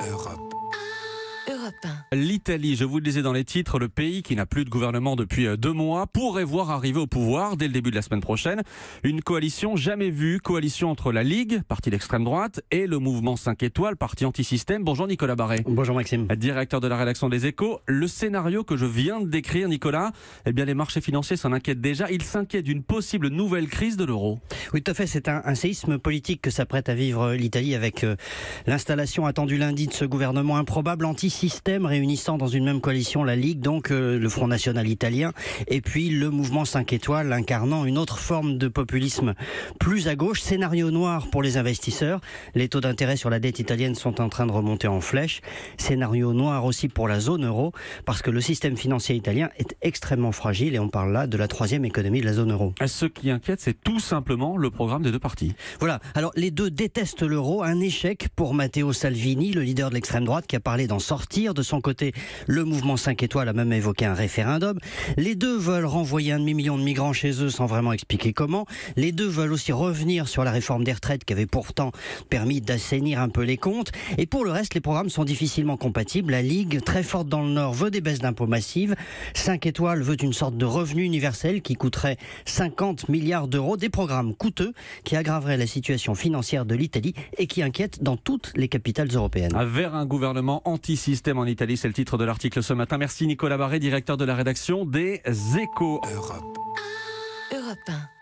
Europe 1. L'Italie, je vous le disais dans les titres, le pays qui n'a plus de gouvernement depuis 2 mois, pourrait voir arriver au pouvoir dès le début de la semaine prochaine une coalition jamais vue, coalition entre la Ligue, parti d'extrême droite, et le mouvement 5 étoiles, parti anti-système. Bonjour Nicolas Barré. Bonjour Maxime. Directeur de la rédaction des Échos. Le scénario que je viens de décrire, Nicolas, eh bien les marchés financiers s'en inquiètent déjà. Ils s'inquiètent d'une possible nouvelle crise de l'euro. Oui, tout à fait. C'est un séisme politique que s'apprête à vivre l'Italie avec l'installation attendue lundi de ce gouvernement improbable anti-système réunissant dans une même coalition la Ligue, donc le Front National italien, et puis le mouvement 5 étoiles incarnant une autre forme de populisme plus à gauche. Scénario noir pour les investisseurs. Les taux d'intérêt sur la dette italienne sont en train de remonter en flèche. Scénario noir aussi pour la zone euro, parce que le système financier italien est extrêmement fragile et on parle là de la 3e économie de la zone euro. Ce qui inquiète, c'est tout simplement le programme des deux partis. Voilà, alors les deux détestent l'euro, un échec pour Matteo Salvini, le leader de l'extrême droite qui a parlé d'en sortir. De son côté, le mouvement 5 étoiles a même évoqué un référendum. Les deux veulent renvoyer 1,5 million de migrants chez eux sans vraiment expliquer comment. Les deux veulent aussi revenir sur la réforme des retraites qui avait pourtant permis d'assainir un peu les comptes. Et pour le reste, les programmes sont difficilement compatibles. La Ligue, très forte dans le Nord, veut des baisses d'impôts massives. 5 étoiles veut une sorte de revenu universel qui coûterait 50 milliards d'euros. Des programmes coûteux qui aggraveraient la situation financière de l'Italie et qui inquiètent dans toutes les capitales européennes. Vers un gouvernement anti-système en Italie, c'est le titre de l'article ce matin. Merci Nicolas Barré, directeur de la rédaction des Échos. Europe 1.